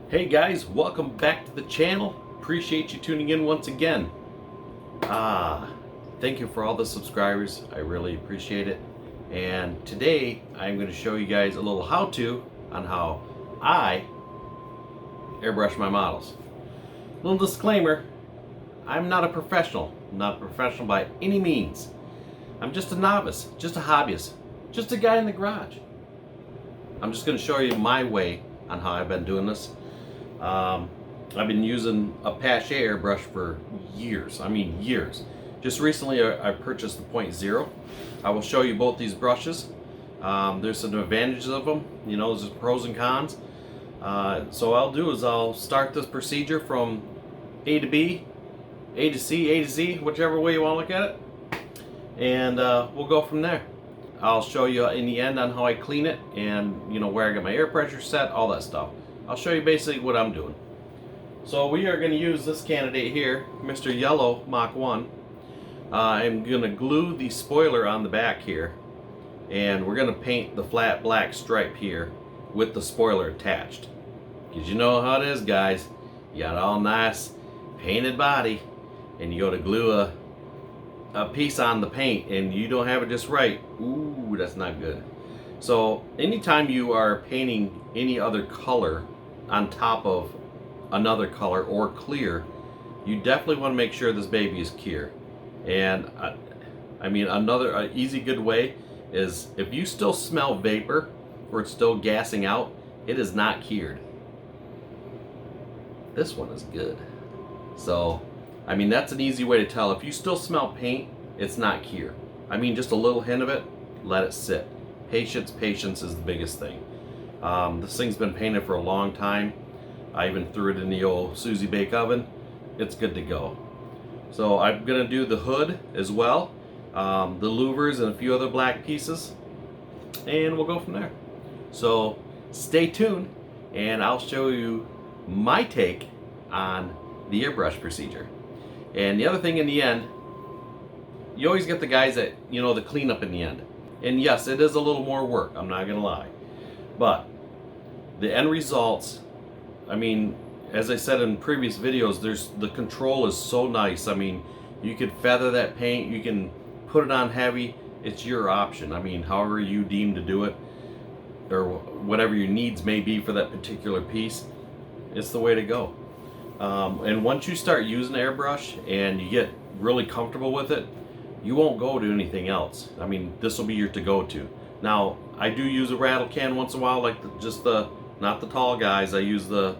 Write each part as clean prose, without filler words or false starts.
Hey guys, welcome back to the channel. Appreciate you tuning in once again. Thank you for all the subscribers. I really appreciate it. And today I'm going to show you guys a little how-to on how I airbrush my models. Little disclaimer, I'm not a professional. I'm not a professional by any means. I'm just a novice, just a hobbyist, just a guy in the garage. I'm just going to show you my way on how I've been doing this. I've been using a Pache airbrush for years. I mean years. Just recently I purchased the .0. I will show you both these brushes. There's some advantages of them. You know, there's pros and cons. So what I'll do is I'll start this procedure from A to B, A to C, A to Z, whichever way you want to look at it. And we'll go from there. I'll show you in the end on how I clean it and, you know, where I get my air pressure set, all that stuff. I'll show you basically what I'm doing. So we are going to use this candidate here, Mr. Yellow Mach 1. I'm going to glue the spoiler on the back here, and we're going to paint the flat black stripe here with the spoiler attached. Because you know how it is, guys. You got all nice painted body, and you go to glue a piece on the paint, and you don't have it just right. Ooh, that's not good. So anytime you are painting any other color on top of another color or clear, you definitely want to make sure this baby is clear. And I mean, another easy good way is if you still smell vapor or it's still gassing out, it is not cured. This one is good. So I mean, that's an easy way to tell. If you still smell paint, it's not cured. I mean, just a little hint of it, let it sit. Patience is the biggest thing. This thing's been painted for a long time. I even threw it in the old Susie bake oven. It's good to go. So I'm gonna do the hood as well, the louvers and a few other black pieces, and we'll go from there. So stay tuned, and I'll show you my take on the airbrush procedure. And the other thing in the end, you always get the guys that, you know, the cleanup in the end. And yes, it is a little more work, I'm not gonna lie. But the end results, I mean, as I said in previous videos, the control is so nice. I mean, you could feather that paint, you can put it on heavy, it's your option. I mean, however you deem to do it, or whatever your needs may be for that particular piece, it's the way to go. And once you start using airbrush and you get really comfortable with it, you won't go to anything else. I mean, this will be your to-go-to. Now, I do use a rattle can once in a while, like not the tall guys. I use like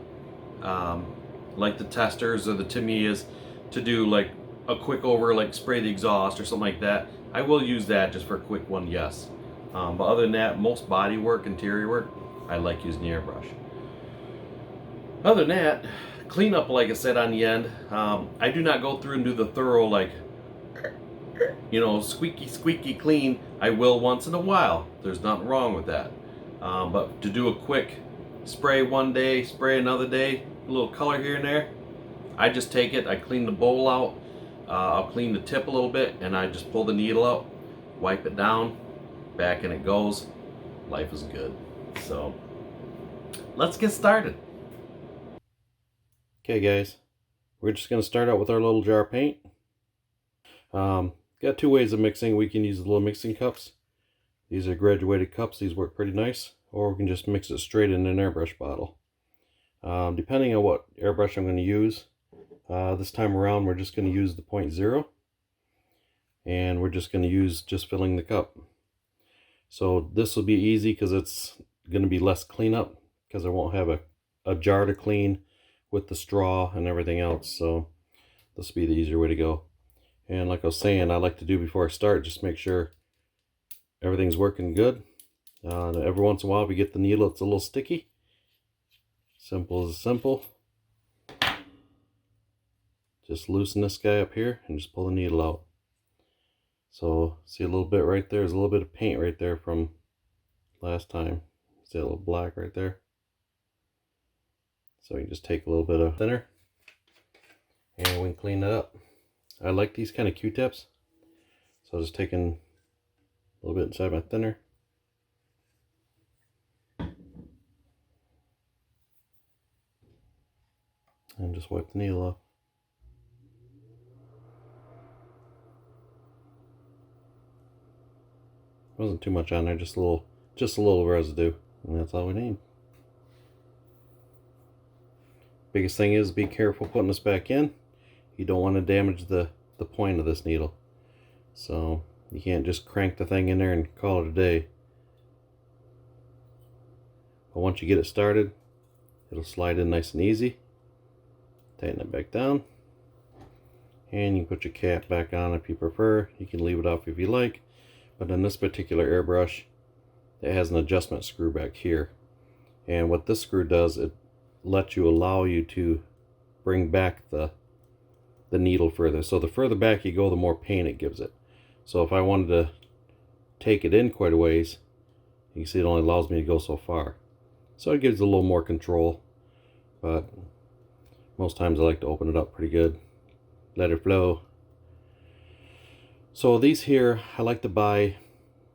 the testers or the Tamiyas to do like a quick over, like spray the exhaust or something like that. I will use that just for a quick one, yes. But other than that, most body work, interior work, I like using the airbrush. Other than that, cleanup, like I said on the end, I do not go through and do the thorough, like, you know, squeaky clean. I will once in a while. There's nothing wrong with that. But to do a quick spray one day, spray another day, a little color here and there, I just take it, I clean the bowl out, I'll clean the tip a little bit, and I just pull the needle out, wipe it down, back and it goes. Life is good. So let's get started. Okay guys, we're just going to start out with our little jar of paint. Got two ways of mixing. We can use the little mixing cups. These are graduated cups. These work pretty nice. Or we can just mix it straight in an airbrush bottle. Depending on what airbrush I'm going to use, this time around we're just going to use the .0. And we're just going to use just filling the cup. So this will be easy because it's going to be less cleanup, because I won't have a jar to clean with the straw and everything else. So this will be the easier way to go. And like I was saying, I like to do before I start, just make sure everything's working good. Every once in a while, if you get the needle, it's a little sticky. Simple as simple. Just loosen this guy up here and just pull the needle out. So see a little bit right there. There's a little bit of paint right there from last time. See a little black right there. So you just take a little bit of thinner and we can clean it up. I like these kind of Q-tips, so I'm just taking a little bit inside my thinner. just wipe the needle off. Wasn't too much on there, just a little residue, and that's all we need. Biggest thing is be careful putting this back in. You don't want to damage the point of this needle. So you can't just crank the thing in there and call it a day. But once you get it started, it'll slide in nice and easy. Tighten it back down. And you can put your cap back on if you prefer. You can leave it off if you like. But in this particular airbrush, it has an adjustment screw back here. And what this screw does, it lets you allow you to bring back the needle further. So the further back you go, the more pain it gives it. So if I wanted to take it in quite a ways, you can see it only allows me to go so far. So it gives a little more control, but most times I like to open it up pretty good, let it flow. So these here, I like to buy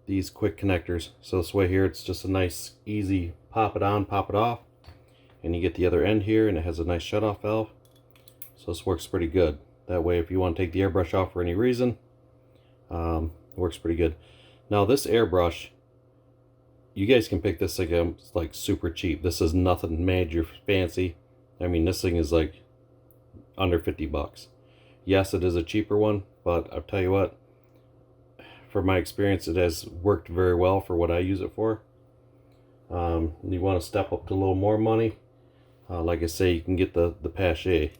these quick connectors. So this way here, it's just a nice, easy pop it on, pop it off. And you get the other end here, and it has a nice shut-off valve. So this works pretty good. That way, if you want to take the airbrush off for any reason, it works pretty good. Now this airbrush, you guys can pick this thing up. It's like super cheap. This is nothing major fancy. I mean, this thing is like under 50 bucks. Yes, it is a cheaper one, but I'll tell you what, for my experience, it has worked very well for what I use it for. You want to step up to a little more money, like I say, you can get the Pache.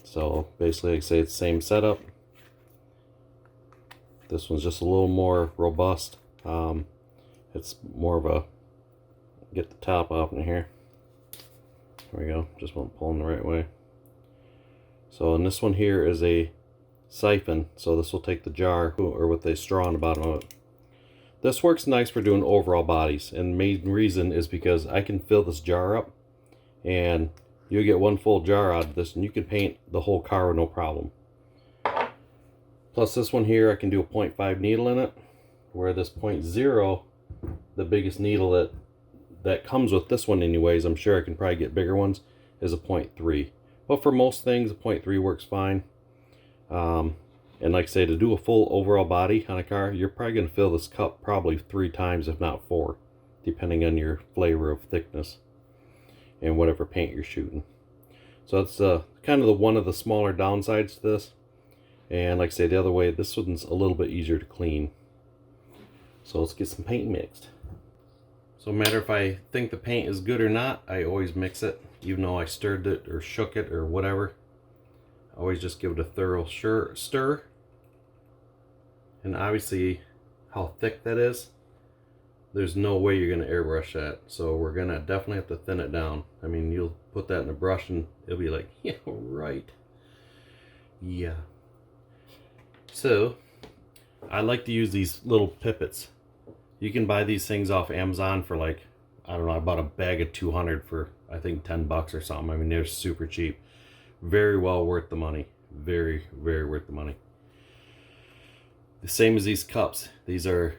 So basically, like I say, it's the same setup. This one's just a little more robust. It's more of a, get the top off in here. There we go, just won't pull in the right way. So, and this one here is a siphon, so this will take the jar, or with a straw on the bottom of it. This works nice for doing overall bodies, and the main reason is because I can fill this jar up, and you'll get one full jar out of this, and you can paint the whole car with no problem. Plus this one here, I can do a 0.5 needle in it, where this 0.0, the biggest needle that comes with this one anyways, I'm sure I can probably get bigger ones, is a 0.3. But for most things, a 0.3 works fine. And like I say, to do a full overall body on a car, you're probably going to fill this cup probably 3 times, if not 4, depending on your flavor of thickness and whatever paint you're shooting. So that's kind of one of the smaller downsides to this. And like I say, the other way, this one's a little bit easier to clean. So let's get some paint mixed. So no matter if I think the paint is good or not, I always mix it, even though I stirred it or shook it or whatever. I always just give it a thorough stir. And obviously, how thick that is, there's no way you're going to airbrush that. So we're going to definitely have to thin it down. I mean, you'll put that in a brush and it'll be like, yeah, right. Yeah. So, I like to use these little pippets. You can buy these things off Amazon for like, I don't know, I bought a bag of 200 for I think 10 bucks or something. I mean, they're super cheap. Very well worth the money. Very, very worth the money. The same as these cups. These are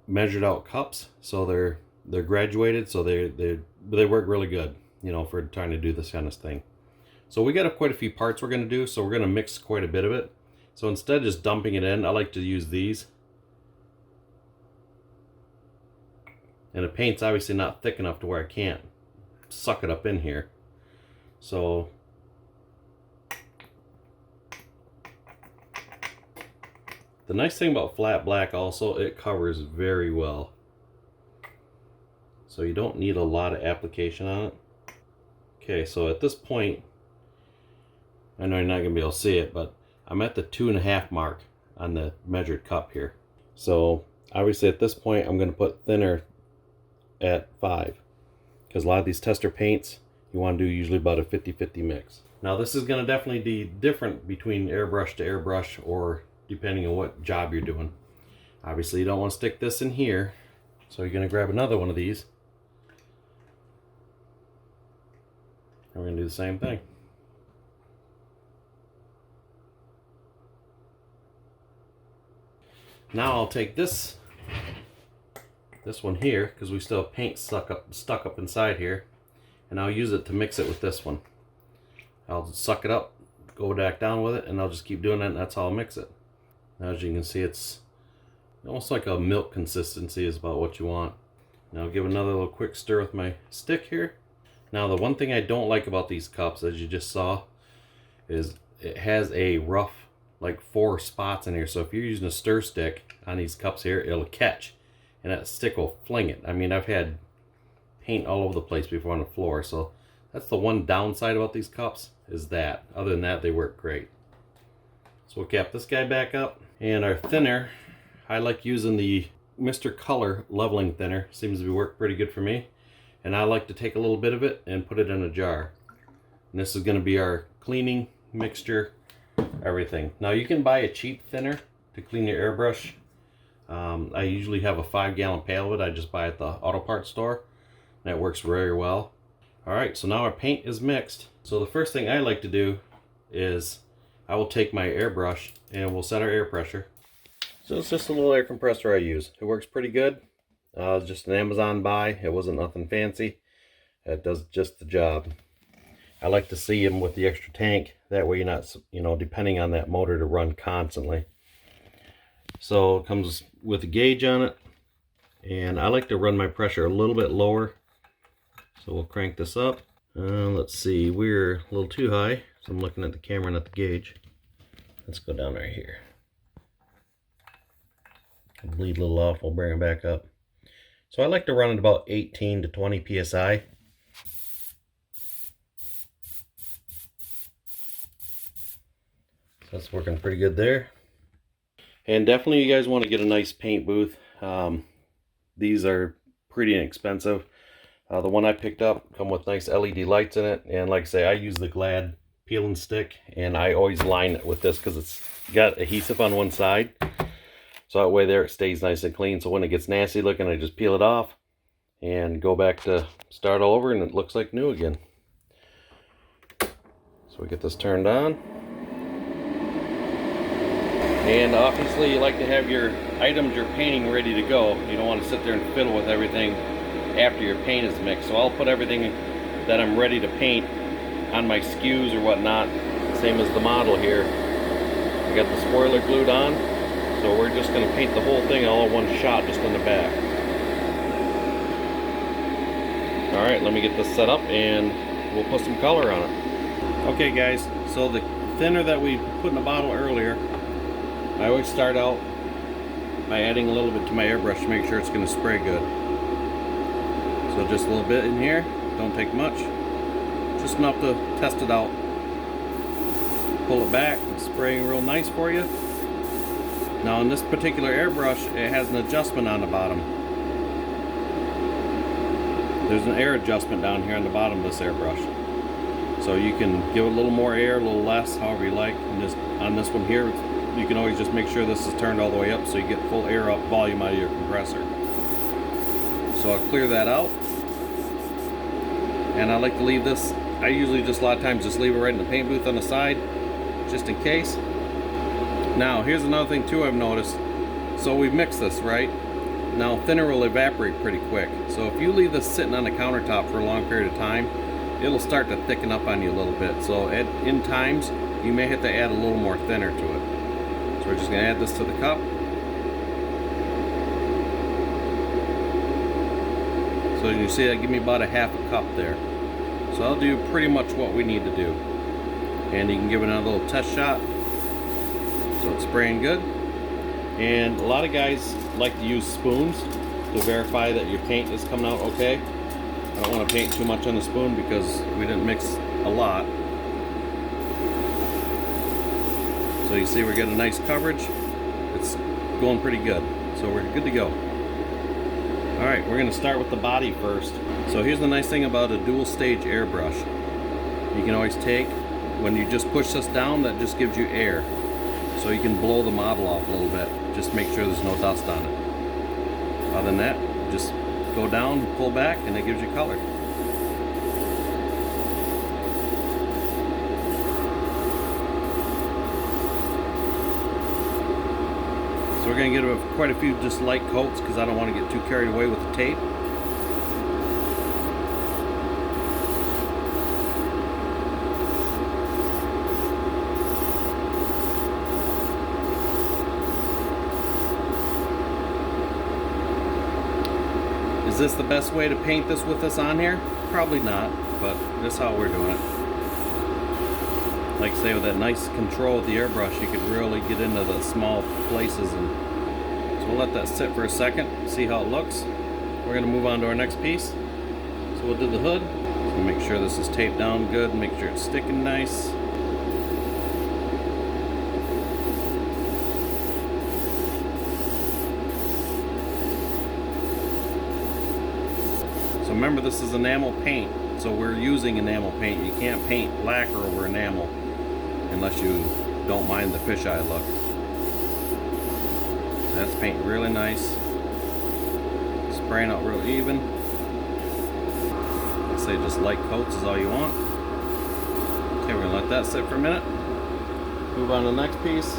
measured out cups, so they're graduated, so they work really good, you know, for trying to do this kind of thing. So we got quite a few parts we're going to do, so we're going to mix quite a bit of it. So instead of just dumping it in, I like to use these. And the paint's obviously not thick enough to where I can't suck it up in here. So the nice thing about flat black also, it covers very well. So you don't need a lot of application on it. Okay, so at this point, I know you're not going to be able to see it, but I'm at the 2.5 mark on the measured cup here. So obviously at this point, I'm going to put thinner at 5. Because a lot of these tester paints, you want to do usually about a 50-50 mix. Now this is going to definitely be different between airbrush to airbrush, or depending on what job you're doing. Obviously you don't want to stick this in here, so you're going to grab another one of these. And we're going to do the same thing. Now I'll take this one here, because we still have paint stuck up inside here, and I'll use it to mix it with this one. I'll suck it up, go back down with it, and I'll just keep doing it, and that's how I'll mix it. Now, as you can see, it's almost like a milk consistency is about what you want. Now I'll give another little quick stir with my stick here. Now the one thing I don't like about these cups, as you just saw, is it has a rough, like 4 spots in here. So if you're using a stir stick on these cups here, it'll catch, and that stick will fling it. I mean, I've had paint all over the place before on the floor, so that's the one downside about these cups, is that. Other than that, they work great. So we'll cap this guy back up. And our thinner, I like using the Mr. Color leveling thinner. Seems to work pretty good for me. And I like to take a little bit of it and put it in a jar. And this is going to be our cleaning mixture, everything. Now you can buy a cheap thinner to clean your airbrush. I usually have a 5-gallon pail of it. I just buy it at the auto parts store. And that works very well. Alright, so now our paint is mixed. So the first thing I like to do is I will take my airbrush and we'll set our air pressure. So it's just a little air compressor I use. It works pretty good. Just an Amazon buy. It wasn't nothing fancy. It does just the job. I like to see them with the extra tank. That way you're not, depending on that motor to run constantly. So it comes with a gauge on it. And I like to run my pressure a little bit lower. So we'll crank this up. Let's see, we're a little too high. So I'm looking at the camera, not the gauge. Let's go down right here. Bleed a little off, we'll bring it back up. So I like to run at about 18 to 20 psi. So that's working pretty good there. And definitely you guys want to get a nice paint booth. These are pretty inexpensive. The one I picked up come with nice LED lights in it, and like I say, I use the Glad peeling stick, and I always line it with this because it's got adhesive on one side. So that way there it stays nice and clean. So when it gets nasty looking, I just peel it off and go back to start all over, and it looks like new again. So we get this turned on. And obviously you like to have your items you're painting ready to go. You don't want to sit there and fiddle with everything after your paint is mixed. So I'll put everything that I'm ready to paint on my skews or whatnot, same as the model here. I got the spoiler glued on. So we're just going to paint the whole thing all in one shot, just on the back. Alright, let me get this set up and we'll put some color on it. Okay guys, so the thinner that we put in the bottle earlier, I always start out by adding a little bit to my airbrush to make sure it's going to spray good. So just a little bit in here, don't take much, just enough to test it out. Pull it back, it's spraying real nice for you. Now in this particular airbrush, it has an adjustment on the bottom. There's an air adjustment down here on the bottom of this airbrush. So you can give it a little more air, a little less, however you like. And just on this one here, you can always just make sure this is turned all the way up so you get full air up volume out of your compressor. So I'll clear that out. And I like to leave this, I usually just a lot of times just leave it right in the paint booth on the side, just in case. Now here's another thing too I've noticed. So we've mixed this, right? Now thinner will evaporate pretty quick. So if you leave this sitting on the countertop for a long period of time, it'll start to thicken up on you a little bit. So in times, you may have to add a little more thinner to it. So we're just gonna add this to the cup. So you see that give me about a half a cup there. So I'll do pretty much what we need to do. And you can give it another little test shot. So it's spraying good. And a lot of guys like to use spoons to verify that your paint is coming out okay. I don't want to paint too much on the spoon because we didn't mix a lot. So you see we're getting nice coverage. It's going pretty good. So we're good to go. Alright, we're going to start with the body first. So here's the nice thing about a dual stage airbrush. You can always take, when you just push this down, that just gives you air. So you can blow the model off a little bit. Just make sure there's no dust on it. Other than that, just go down, pull back, and it gives you color. So we're going to get quite a few just light coats because I don't want to get too carried away with the tape. Is this the best way to paint this with this on here? Probably not, but this is how we're doing it. Like I say, with that nice control with the airbrush, you could really get into the small places. And so we'll let that sit for a second, see how it looks. We're gonna move on to our next piece. So we'll do the hood. So make sure this is taped down good, make sure it's sticking nice. So remember, this is enamel paint, so we're using enamel paint. You can't paint lacquer over enamel unless you don't mind the fisheye look. So that's painting really nice. Spraying out real even. I say just light coats is all you want. Okay, we're gonna let that sit for a minute. Move on to the next piece.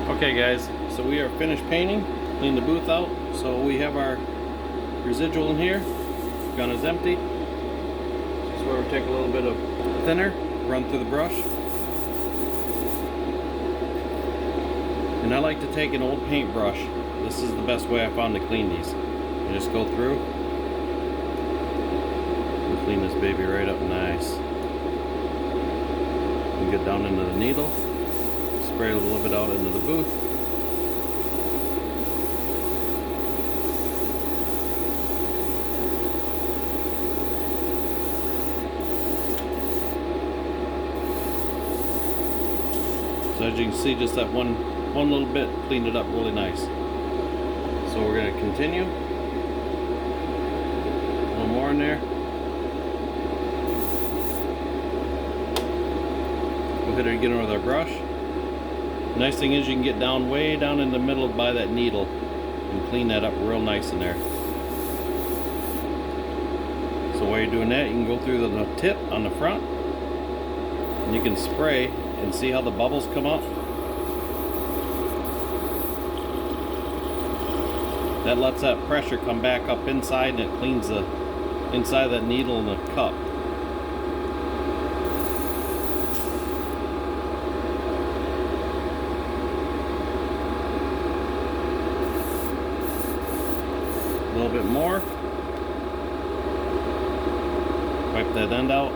Okay guys, so we are finished painting, cleaned the booth out, so we have our residual in here. Gun is empty. This is where we take a little bit of thinner, run through the brush. And I like to take an old paintbrush. This is the best way I found to clean these. You just go through and clean this baby right up nice. And get down into the needle. Spray a little bit out into the booth. So as you can see, just that one little bit cleaned it up really nice. So we're going to continue. A little more in there. We'll hit it again with our brush. Nice thing is you can get down way down in the middle by that needle and clean that up real nice in there. So while you're doing that, you can go through the tip on the front and you can spray and see how the bubbles come up. That lets that pressure come back up inside and it cleans the inside of that needle in the cup. A little bit more. Wipe that end out.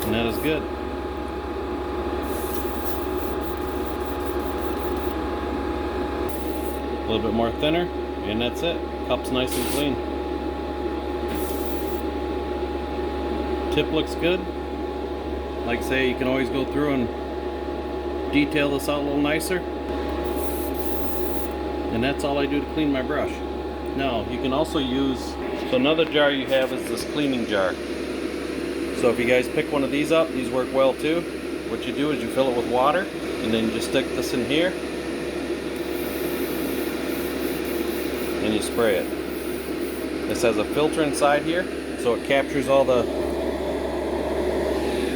And that is good. A little bit more thinner, and that's it. Cup's nice and clean. Tip looks good. Like I say, you can always go through and detail this out a little nicer. And that's all I do to clean my brush. Now, you can also use, so another jar you have is this cleaning jar. So if you guys pick one of these up, these work well too. What you do is you fill it with water, and then you just stick this in here, and you spray it. This has a filter inside here, so it captures all the,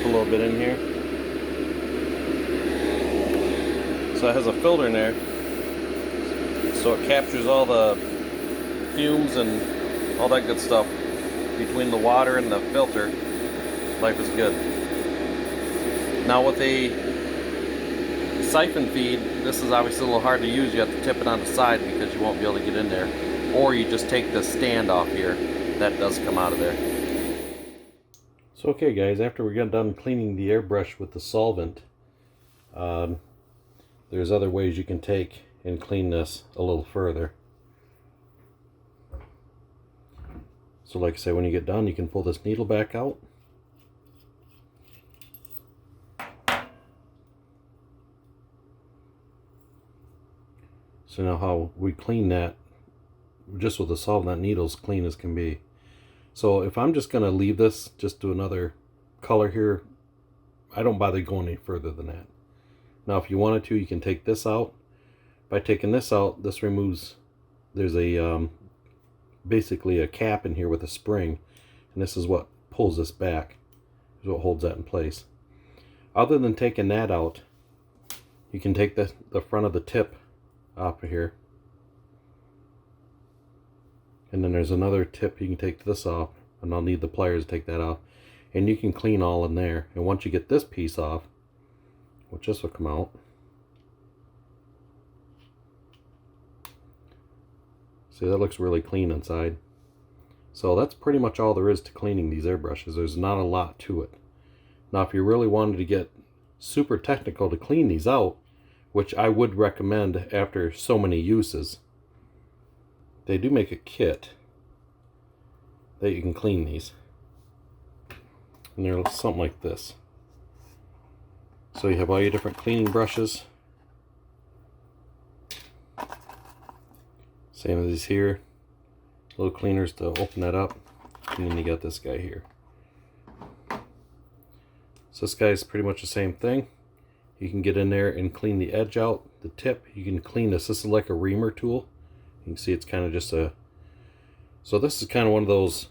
a little bit in here. So it has a filter in there, so it captures all the fumes and all that good stuff between the water and the filter. Life is good. Now with a siphon feed, this is obviously a little hard to use. You have to tip it on the side because you won't be able to get in there. Or you just take the stand off here. That does come out of there. So okay guys, after we got done cleaning the airbrush with the solvent, there's other ways you can take and clean this a little further. So like I say, when you get done, you can pull this needle back out. So now how we clean that, just with the solvent, that needle's clean as can be. So if I'm just going to leave this, just do another color here, I don't bother going any further than that. Now if you wanted to, you can take this out. By taking this out, this removes, there's a basically a cap in here with a spring, and this is what pulls this back. This is what holds that in place. Other than taking that out, you can take the front of the tip off of here, And then there's another tip you can take this off, and I'll need the pliers to take that off. And you can clean all in there. And once you get this piece off, which this will come out, see, that looks really clean inside. So that's pretty much all there is to cleaning these airbrushes. There's not a lot to it. Now if you really wanted to get super technical to clean these out, which I would recommend after so many uses, they do make a kit that you can clean these. And they're something like this. So you have all your different cleaning brushes. Same as these here. Little cleaners to open that up. And then you got this guy here. So this guy is pretty much the same thing. You can get in there and clean the edge out, the tip. You can clean this. This is like a reamer tool. You can see it's kind of just a... So this is kind of one of those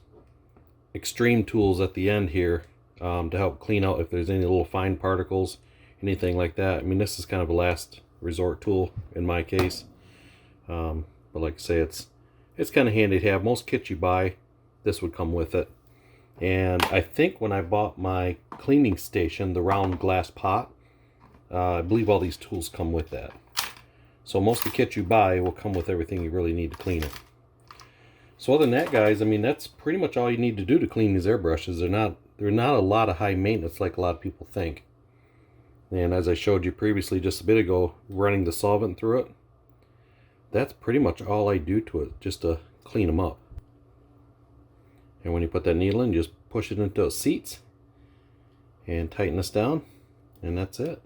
extreme tools at the end here to help clean out if there's any little fine particles, anything like that. I mean, this is kind of a last resort tool in my case. But like I say, it's kind of handy to have. Most kits you buy, this would come with it. And I think when I bought my cleaning station, the round glass pot, I believe all these tools come with that. So most of the kits you buy will come with everything you really need to clean it. So other than that, guys, I mean, that's pretty much all you need to do to clean these airbrushes. They're not a lot of high maintenance like a lot of people think. And as I showed you previously just a bit ago, running the solvent through it, that's pretty much all I do to it, just to clean them up. And when you put that needle in, you just push it into those seats and tighten this down, and that's it.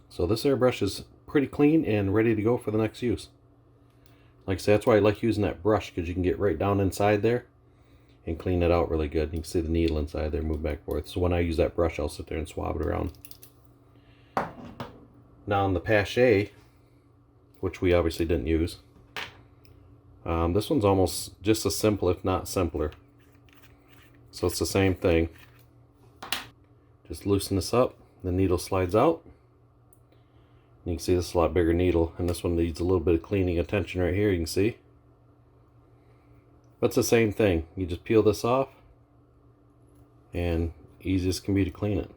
So this airbrush is pretty clean and ready to go for the next use. Like I said, that's why I like using that brush, because you can get right down inside there and clean it out really good. You can see the needle inside there move back and forth. So when I use that brush, I'll sit there and swab it around. Now on the Pache, which we obviously didn't use, this one's almost just as simple, if not simpler. So it's the same thing. Just loosen this up, the needle slides out. You can see this is a lot bigger needle, and this one needs a little bit of cleaning attention right here, you can see. But it's the same thing. You just peel this off, and easiest can be to clean it.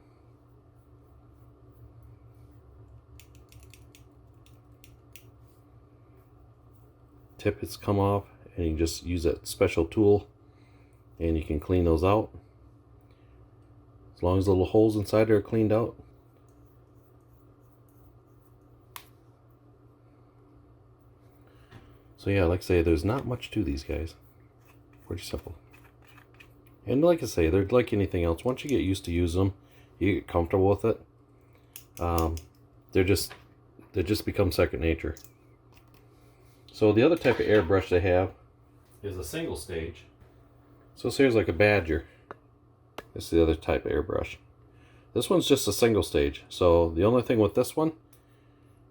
Tip has come off, and you can just use that special tool, and you can clean those out. As long as the little holes inside are cleaned out. So yeah, like I say, there's not much to these guys. Pretty simple. And like I say, they're like anything else. Once you get used to use them, you get comfortable with it. They just become second nature. So the other type of airbrush they have is a single stage. So this here's like a Badger. This is the other type of airbrush. This one's just a single stage. So the only thing with this one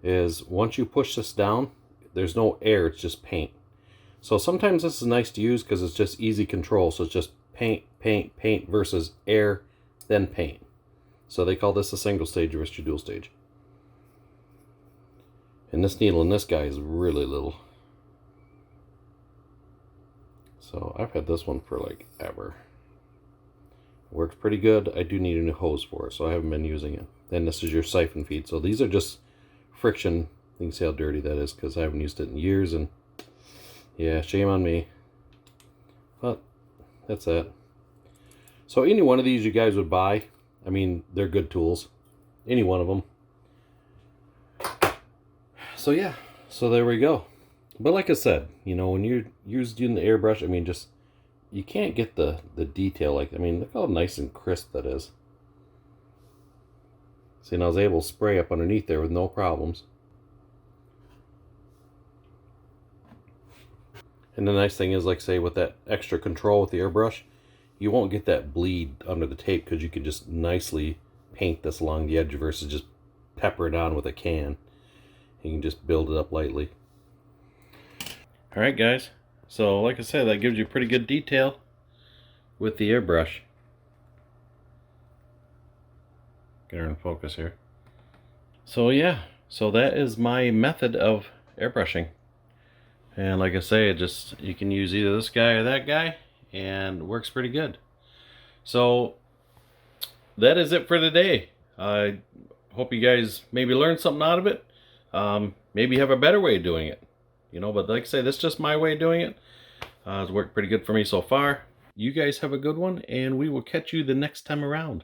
is once you push this down, there's no air, it's just paint. So sometimes this is nice to use because it's just easy control. So it's just paint, paint, paint versus air, then paint. So they call this a single stage versus your dual stage. And this needle in this guy is really little. So I've had this one for like ever. It works pretty good. I do need a new hose for it, so I haven't been using it. And this is your siphon feed. So these are just friction. You can see how dirty that is because I haven't used it in years, and yeah, shame on me. But that's that. So any one of these you guys would buy. I mean, they're good tools. Any one of them. So yeah, so there we go. But like I said, you know, when you're using the airbrush, I mean, just you can't get the detail. Like, I mean, look how nice and crisp that is. See, and I was able to spray up underneath there with no problems. And the nice thing is, like say, with that extra control with the airbrush, you won't get that bleed under the tape because you can just nicely paint this along the edge versus just pepper it on with a can. You can just build it up lightly. Alright guys, so like I said, that gives you pretty good detail with the airbrush. Get her in focus here. So yeah, so that is my method of airbrushing. And like I say, you can use either this guy or that guy, and it works pretty good. So that is it for today. I hope you guys maybe learned something out of it. Maybe have a better way of doing it. But like I say, this is just my way of doing it. It's worked pretty good for me so far. You guys have a good one, and we will catch you the next time around.